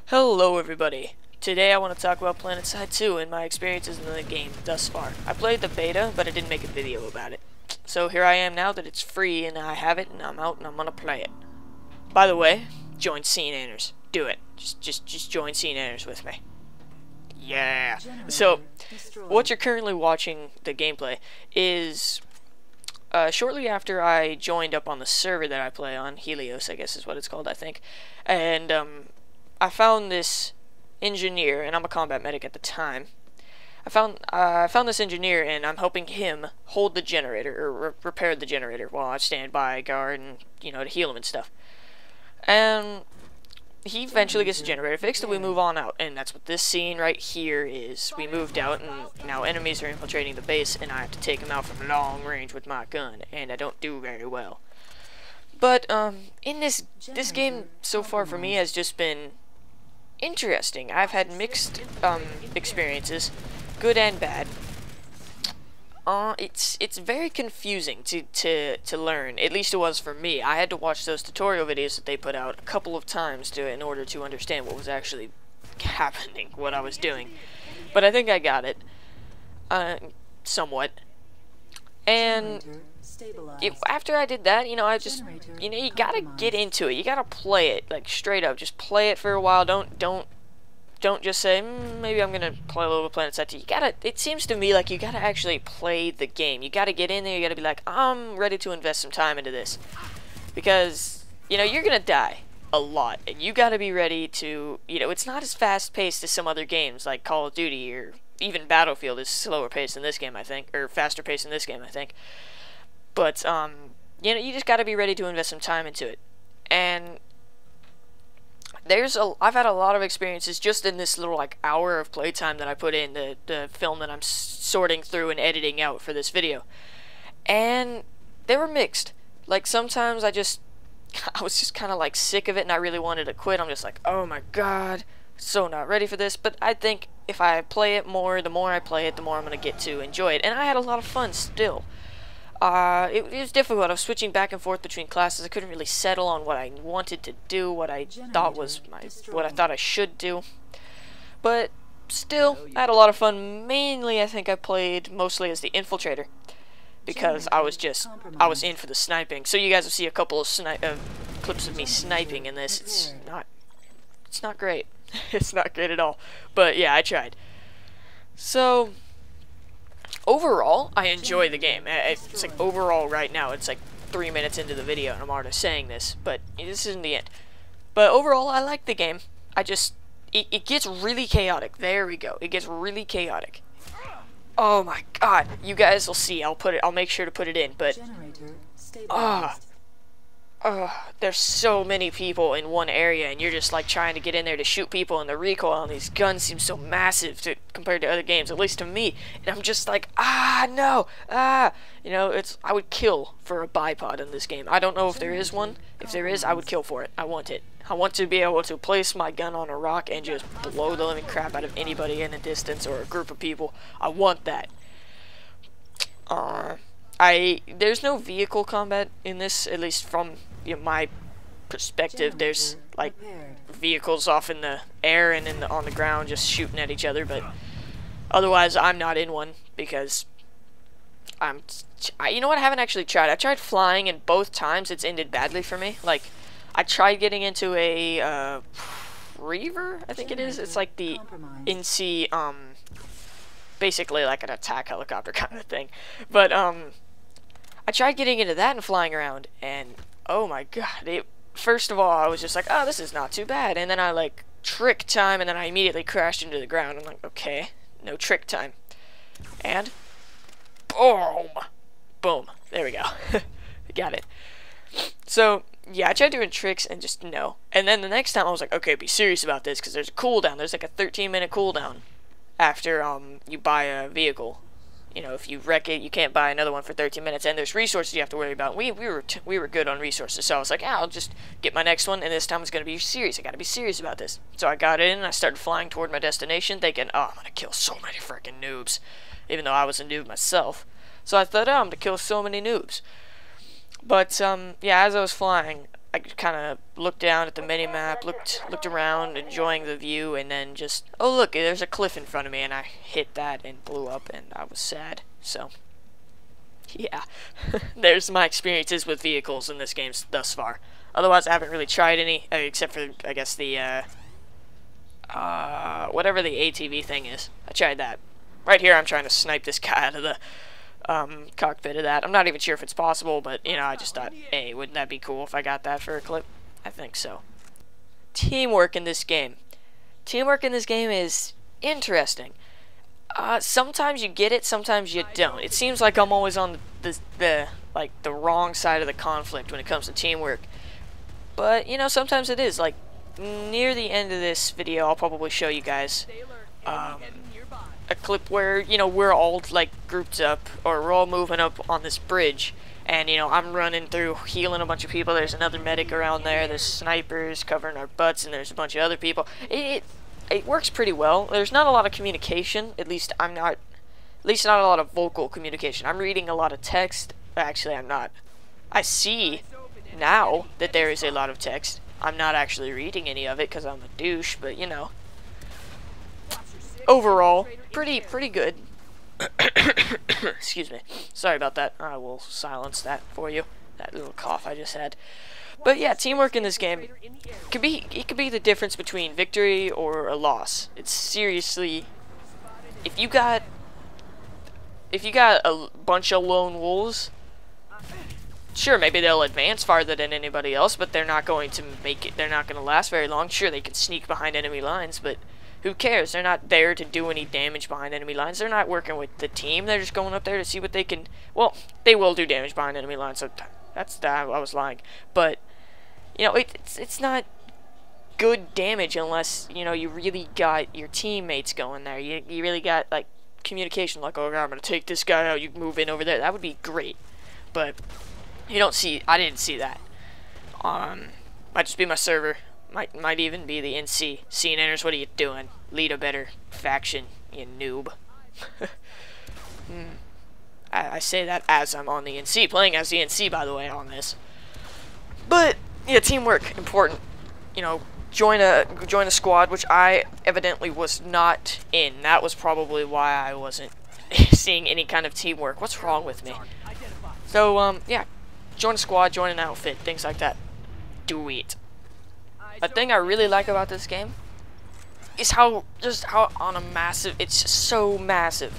Hello everybody! Today I want to talk about PlanetSide 2 and my experiences in the game thus far. I played the beta, but I didn't make a video about it. So here I am now that it's free and I have it and I'm out and I'm gonna play it. By the way, join Scene Anners. Do it. Just join Scene Anners with me. Yeah! So, what you're currently watching, the gameplay, is shortly after I joined up on the server that I play on, Helios I guess is what it's called, I think, and I found this engineer, and I'm a combat medic at the time. I found this engineer, and I'm helping him hold the generator, or repair the generator, while I stand by, guard, and, you know, to heal him and stuff. And he eventually gets the generator fixed, and we move on out, and that's what this scene right here is. We moved out, and now enemies are infiltrating the base, and I have to take them out from long range with my gun, and I don't do very well. But, in this game, so far for me, has just been interesting. I've had mixed experiences, good and bad. It's very confusing to learn. At least it was for me. I had to watch those tutorial videos that they put out a couple of times in order to understand what was actually happening, what I was doing. But I think I got it, somewhat. And after I did that, you know, I just, you know, you gotta get into it. You gotta play it, like, straight up. Just play it for a while. Don't just say, maybe I'm gonna play a little PlanetSide 2. You gotta, it seems to me like you gotta actually play the game. You gotta get in there, you gotta be like, I'm ready to invest some time into this. Because, you know, you're gonna die a lot. And you gotta be ready to, you know, it's not as fast-paced as some other games, like Call of Duty, or even Battlefield is slower paced than this game, I think. Or faster paced than this game, I think. But, you know, you just gotta be ready to invest some time into it. And I've had a lot of experiences just in this little, like, hour of playtime that I put in, the film that I'm sorting through and editing out for this video. And they were mixed. Like, sometimes I was just kind of, like, sick of it and I really wanted to quit. I'm just like, oh my god, so not ready for this. But I think if I play it more, the more I play it, the more I'm gonna get to enjoy it. And I had a lot of fun still. It was difficult. I was switching back and forth between classes. I couldn't really settle on what I wanted to do, what I thought was what I thought I should do. But still, I had a lot of fun. Mainly, I think I played mostly as the infiltrator because I was in for the sniping. So you guys will see a couple of clips of me sniping in this. It's not great. It's not great at all. But yeah, I tried. So overall, I enjoy the game. It's like overall right now, it's like 3 minutes into the video and I'm already saying this, but this isn't the end. But overall, I like the game. It gets really chaotic. There we go. It gets really chaotic. Oh my god. You guys will see. I'll make sure to put it in, but there's so many people in one area, and you're just like trying to get in there to shoot people, and the recoil on these guns seems so massive compared to other games, at least to me. And I'm just like, no, you know, I would kill for a bipod in this game. I don't know if there is one. If there is, I would kill for it. I want it. I want to be able to place my gun on a rock and just blow the living crap out of anybody in a distance or a group of people. I want that. There's no vehicle combat in this, at least from, you know, my perspective. There's like vehicles off in the air and on the ground just shooting at each other, but otherwise I'm not in one because you know what, I haven't actually tried. I tried flying and both times it's ended badly for me. Like, I tried getting into a Reaver, I think it is. It's like the NC, basically like an attack helicopter kind of thing. But I tried getting into that and flying around, and oh my god, first of all, I was just like, oh, this is not too bad. And then I, like, trick time, and then I immediately crashed into the ground. I'm like, okay, no trick time. And boom! Boom. There we go. Got it. So, yeah, I tried doing tricks and just no. And then the next time I was like, okay, be serious about this, because there's a cooldown. There's like a 13-minute cooldown after you buy a vehicle. You know, if you wreck it, you can't buy another one for 13 minutes, and there's resources you have to worry about. We were good on resources, so I was like, yeah, I'll just get my next one, and this time it's gonna be serious. I gotta be serious about this. So I got in, and I started flying toward my destination, thinking, oh, I'm gonna kill so many freaking noobs, even though I was a noob myself. So I thought, oh, I'm gonna kill so many noobs. But yeah, as I was flying, I kind of looked down at the mini map, looked around, enjoying the view, and then just, oh look, there's a cliff in front of me, and I hit that and blew up, and I was sad. So, yeah, there's my experiences with vehicles in this game thus far. Otherwise, I haven't really tried any, except for, I guess, the, whatever the ATV thing is. I tried that. Right here, I'm trying to snipe this guy out of the cockpit of that. I'm not even sure if it's possible, but, you know, I just thought, hey, wouldn't that be cool if I got that for a clip? I think so. Teamwork in this game. Teamwork in this game is interesting. Sometimes you get it, sometimes you don't. It seems like I'm always on the wrong side of the conflict when it comes to teamwork. But, you know, sometimes it is. Like, near the end of this video, I'll probably show you guys a clip where, you know, we're all, like, grouped up, or we're all moving up on this bridge, and, you know, I'm running through, healing a bunch of people. There's another medic around there, there's snipers covering our butts, and there's a bunch of other people. It works pretty well. There's not a lot of communication, at least not a lot of vocal communication. I'm reading a lot of text. Actually, I'm not. I see now that there is a lot of text. I'm not actually reading any of it because I'm a douche, but, you know. Overall, pretty good. Excuse me. Sorry about that. I will silence that for you. That little cough I just had. But yeah, teamwork in this game could be the difference between victory or a loss. It's seriously, if you got a bunch of lone wolves, sure, maybe they'll advance farther than anybody else, but they're not going to make it. They're not going to last very long. Sure, they can sneak behind enemy lines, but who cares? They're not there to do any damage behind enemy lines. They're not working with the team. They're just going up there to see what they can. Well, they will do damage behind enemy lines. So that's that. I was lying, but you know, it's not good damage unless, you know, you really got your teammates going there. You really got like communication. Like, oh, I'm gonna take this guy out. You move in over there. That would be great, but you don't see. I didn't see that. Might just be my server. Might even be the NC. Scene enters, what are you doing? Lead a better faction, you noob. I say that as I'm on the NC, playing as the NC, by the way, on this. But yeah, teamwork, important. You know, join a squad, which I evidently was not in. That was probably why I wasn't seeing any kind of teamwork. What's wrong with me? So yeah, join a squad, join an outfit, things like that. Do it. A thing I really like about this game is how on a massive, it's so massive.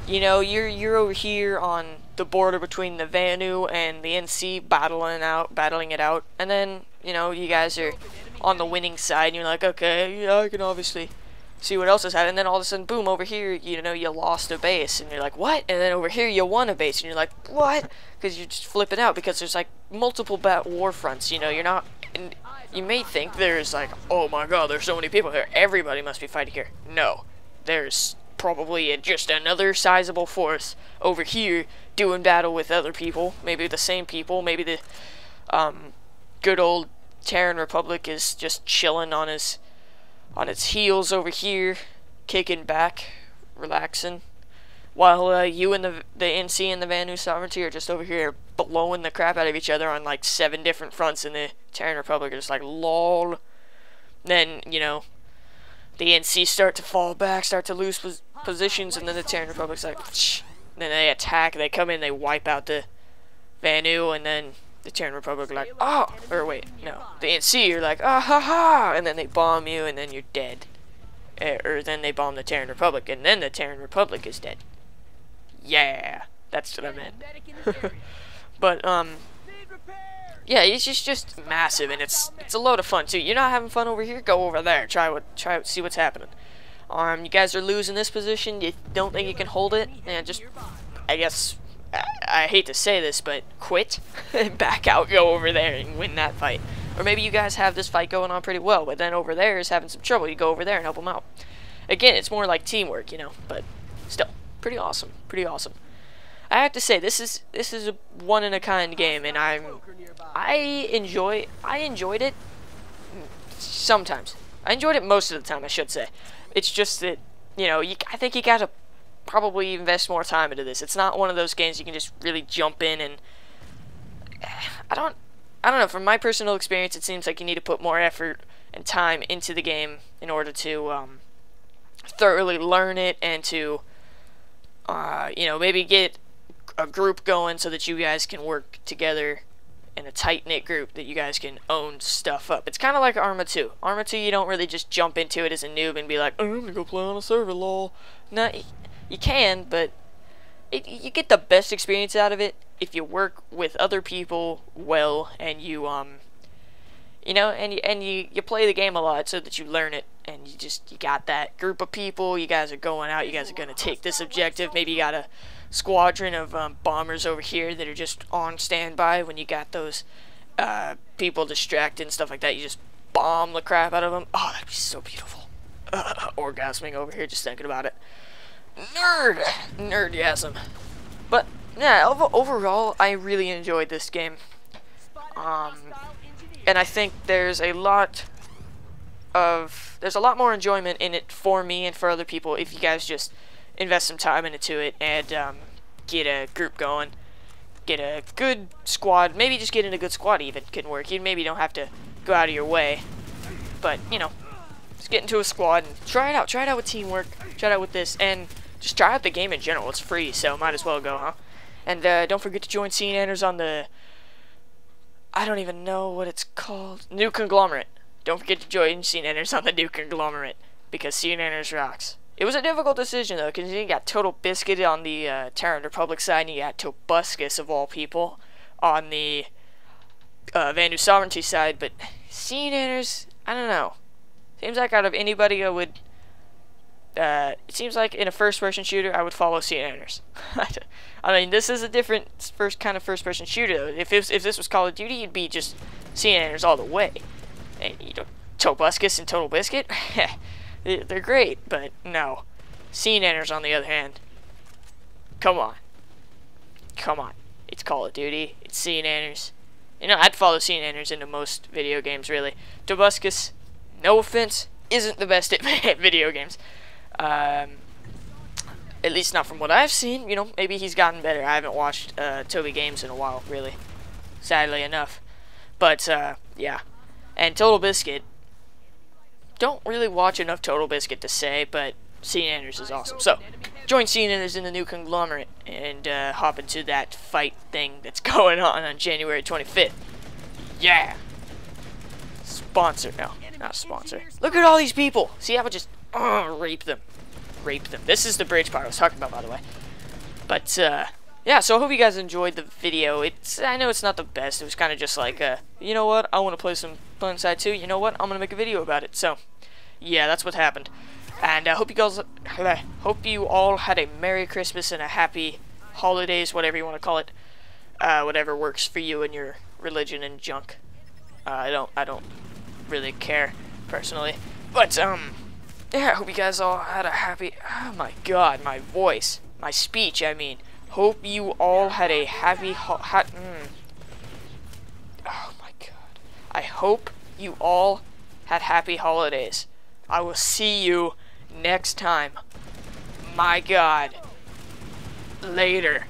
You know, you're over here on the border between the Vanu and the NC battling it out, and then, you know, you guys are on the winning side and you're like, okay, yeah, I can obviously see what else is happening, and then all of a sudden, boom, over here, you know, you lost a base, and you're like, what? And then over here you won a base, and you're like, what? Because you're just flipping out, because there's like multiple war fronts, you know, you're not, and you may think there's like, oh my god, there's so many people here, everybody must be fighting here. No, there's probably just another sizable force over here doing battle with other people, maybe the same people, maybe the good old Terran Republic is just chilling on its heels over here, kicking back, relaxing, while you and the NC and the Vanu Sovereignty are just over here blowing the crap out of each other on like 7 different fronts, and the Terran Republic are just like, lol. Then, you know, the NC start to fall back, start to lose positions, and then the Terran Republic's like, shh. Then they attack, they come in, they wipe out the Vanu, and then the Terran Republic are like, oh, or wait, no, the NC are like, ah ha ha, and then they bomb you, and then you're dead. Or then they bomb the Terran Republic, and then the Terran Republic is dead. Yeah, that's what I meant. But yeah, it's just massive, and it's a load of fun too. You're not having fun over here? Go over there. See what's happening. You guys are losing this position. You don't think you can hold it? And just, I guess, I hate to say this, but quit, back out, go over there and win that fight. Or maybe you guys have this fight going on pretty well, but then over there is having some trouble. You go over there and help them out. Again, it's more like teamwork, you know, but still, pretty awesome. Pretty awesome. I have to say, this is a one-in-a-kind game, and I enjoyed it sometimes. I enjoyed it most of the time, I should say. It's just that, you know, I think you gotta probably invest more time into this. It's not one of those games you can just really jump in and I don't know, from my personal experience, it seems like you need to put more effort and time into the game in order to thoroughly learn it and to, you know, maybe get a group going so that you guys can work together in a tight-knit group that you guys can own stuff up. It's kind of like Arma 2. Arma 2, you don't really just jump into it as a noob and be like, oh, I'm gonna go play on a server, lol. No, you can, but you get the best experience out of it if you work with other people well, and you you know, and you play the game a lot so that you learn it, and you got that group of people. You guys are going out, you guys are gonna take this objective. Maybe you got a squadron of bombers over here that are just on standby. When you got those people distracted and stuff like that, you just bomb the crap out of them. Oh, that'd be so beautiful. Orgasming over here just thinking about it. Nerdgasm. But yeah, overall, I really enjoyed this game. And I think there's a lot more enjoyment in it for me and for other people if you guys just invest some time into it and get a group going, get a good squad. Maybe just getting a good squad even can work. You maybe don't have to go out of your way, but you know, just get into a squad and try it out. Try it out with teamwork. Try it out with this, and just try out the game in general. It's free, so might as well go, huh? And don't forget to join Scene Enters on the, I don't even know what it's called, New Conglomerate. Don't forget to join Scene Enters on the New Conglomerate, because Scene Enters rocks. It was a difficult decision, though, because you got Total Biscuit on the Terran Republic side, and you got Tobuscus, of all people, on the Vandu Sovereignty side, but Scene Enters, I don't know. Seems like out of anybody I would, it seems like in a first-person shooter, I would follow Scene Enters. I mean, this is a different first-person shooter, though. If this was Call of Duty, you'd be just Scene Enters all the way. And, you know, Tobuscus and Total Biscuit, they're great, but no. Scene Enters, on the other hand, come on. Come on. It's Call of Duty. It's Scene Enters. You know, I'd follow Scene Enters into most video games, really. Tobuscus, no offense, isn't the best at video games. At least not from what I've seen. You know, maybe he's gotten better. I haven't watched Toby games in a while, really. Sadly enough. But, yeah. And Total Biscuit, don't really watch enough Total Biscuit to say, but Scene Enters is awesome. So, join Scene Enters in the New Conglomerate and hop into that fight thing that's going on January 25th. Yeah! Sponsor. No, not sponsor. Look at all these people! See, I would just rape them. Rape them. This is the bridge part I was talking about, by the way. But, yeah, so I hope you guys enjoyed the video. I know it's not the best. It was kind of just like, you know what? I want to play some PlanetSide 2. You know what? I'm going to make a video about it. So, yeah, that's what happened. And I hope you all had a Merry Christmas and a Happy Holidays, whatever you want to call it. Whatever works for you and your religion and junk. I don't really care, personally. But, yeah, I hope you guys all had a happy... Oh, my God, my voice. My speech, I mean. Hope you all had a happy... Oh, my God. I hope you all had happy holidays. I will see you next time. My God. Later.